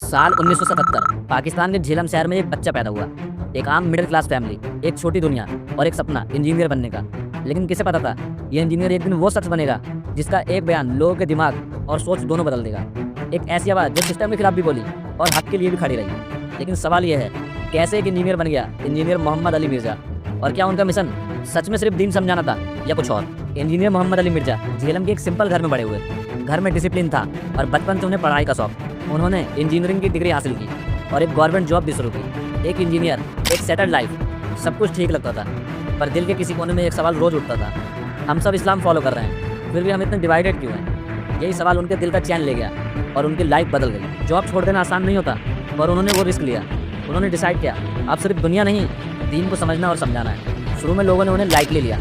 साल 1977 पाकिस्तान के झेलम शहर में एक बच्चा पैदा हुआ। एक आम मिडिल क्लास फैमिली, एक छोटी दुनिया और एक सपना इंजीनियर बनने का। लेकिन किसे पता था यह इंजीनियर एक दिन वो शख्स बनेगा जिसका एक बयान लोगों के दिमाग और सोच दोनों बदल देगा। एक ऐसी आवाज़ जो सिस्टम के खिलाफ भी बोली और हक के लिए भी खड़ी रही। लेकिन सवाल यह है, कैसे एक इंजीनियर बन गया इंजीनियर मोहम्मद अली मिर्जा, और क्या उनका मिशन सच में सिर्फ दीन समझाना था या कुछ और। इंजीनियर मोहम्मद अली मिर्जा झेलम के एक सिंपल घर में बड़े हुए। घर में डिसिप्लिन था और बचपन से उन्हें पढ़ाई का शौक। उन्होंने इंजीनियरिंग की डिग्री हासिल की और एक गवर्नमेंट जॉब भी शुरू की। एक इंजीनियर, एक सेटल्ड लाइफ, सब कुछ ठीक लगता था, पर दिल के किसी कोने में एक सवाल रोज उठता था, हम सब इस्लाम फॉलो कर रहे हैं, फिर भी हम इतने डिवाइडेड क्यों हैं। यही सवाल उनके दिल का चैन ले गया और उनकी लाइफ बदल गई। जॉब छोड़ देना आसान नहीं होता, पर उन्होंने वो रिस्क लिया। उन्होंने डिसाइड किया अब सिर्फ दुनिया नहीं, दीन को समझना और समझाना है। शुरू में लोगों ने उन्हें लाइटली लिया,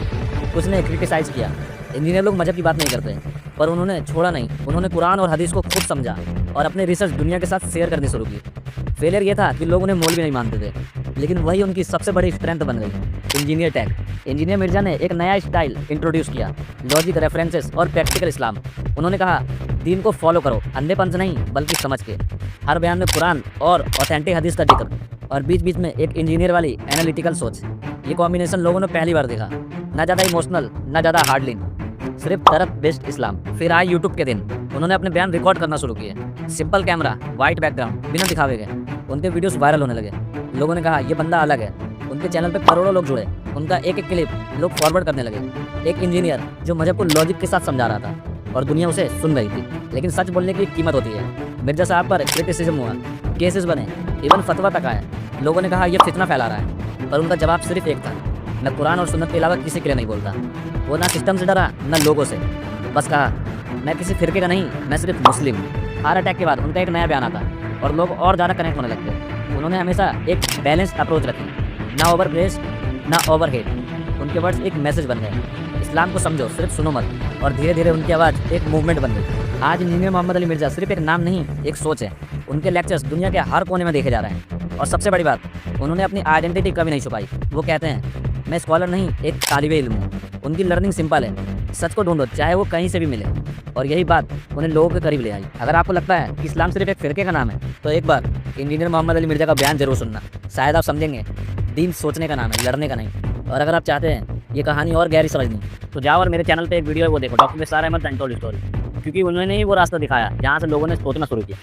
कुछ ने क्रिटिसाइज़ किया। इंजीनियर लोग मजहब की बात नहीं करते, पर उन्होंने छोड़ा नहीं। उन्होंने कुरान और हदीस को खुद समझा और अपने रिसर्च दुनिया के साथ शेयर करनी शुरू की। फेलियर ये था कि लोग उन्हें मौलवी नहीं मानते थे, लेकिन वही उनकी सबसे बड़ी स्ट्रेंथ बन गई। Engineer tag. इंजीनियर मिर्जा ने एक नया स्टाइल इंट्रोड्यूस किया, लॉजिक, रेफरेंसेस और प्रैक्टिकल इस्लाम। उन्होंने कहा दीन को फॉलो करो, अंधेपन से नहीं बल्कि समझ के। हर बयान में कुरान और ऑथेंटिक हदीस का जिक्र, और बीच बीच में एक इंजीनियर वाली एनालिटिकल सोच। ये कॉम्बिनेशन लोगों ने पहली बार देखा। ना ज़्यादा इमोशनल, ना ज़्यादा हार्डलिन, सिर्फ तरफ बेस्ड इस्लाम। फिर आए यूट्यूब के दिन। उन्होंने अपने बयान रिकॉर्ड करना शुरू किए। सिंपल कैमरा, वाइट बैकग्राउंड, बिना दिखावे गए। उनके वीडियोस वायरल होने लगे। लोगों ने कहा ये बंदा अलग है। उनके चैनल पे करोड़ों लोग जुड़े। उनका एक एक क्लिप लोग फॉरवर्ड करने लगे। एक इंजीनियर जो मजहब को लॉजिक के साथ समझा रहा था और दुनिया उसे सुन रही थी। लेकिन सच बोलने की कीमत होती है। मिर्जा साहब पर क्रिटिसिज्म हुआ, केसेस बने, इवन फतवा तक आया। लोगों ने कहा यह फितना फैला रहा है, पर उनका जवाब सिर्फ एक था, न कुरान और सुन्नत के अलावा किसी के लिए नहीं बोलता। वो ना सिस्टम से डरा, न लोगों से। बस कहा मैं किसी फिरके का नहीं, मैं सिर्फ मुस्लिम हूँ। हर अटैक के बाद उनका एक नया बयान आता और लोग और ज़्यादा कनेक्ट होने लगते। उन्होंने हमेशा एक बैलेंस्ड अप्रोच रखी, ना ओवर प्रेस, ना ओवर हेट। उनके वर्ड्स एक मैसेज बन गए, इस्लाम को समझो, सिर्फ सुनो मत। और धीरे धीरे उनकी आवाज़ एक मूवमेंट बन गई। आज इंजीनियर मोहम्मद अली मिर्जा सिर्फ एक नाम नहीं, एक सोच है। उनके लेक्चर्स दुनिया के हर कोने में देखे जा रहे हैं। और सबसे बड़ी बात, उन्होंने अपनी आइडेंटिटी कभी नहीं छुपाई। वो कहते हैं मैं स्कॉलर नहीं, एक तालिबे इल्म हूँ। उनकी लर्निंग सिंपल है, सच को ढूंढो चाहे वो कहीं से भी मिले। और यही बात उन्हें लोगों के करीब ले आई। अगर आपको लगता है कि इस्लाम सिर्फ एक फिरके का नाम है, तो एक बार इंजीनियर मोहम्मद अली मिर्जा का बयान जरूर सुनना। शायद आप समझेंगे दीन सोचने का नाम है, लड़ने का नहीं। और अगर आप चाहते हैं ये कहानी और गहरी समझनी, तो जाओ और मेरे चैनल पे एक वीडियो है वो देखो, doctor Nisar Ahmed untold story, क्योंकि उन्होंने ही वो रास्ता दिखाया जहाँ से लोगों ने सोचना शुरू किया।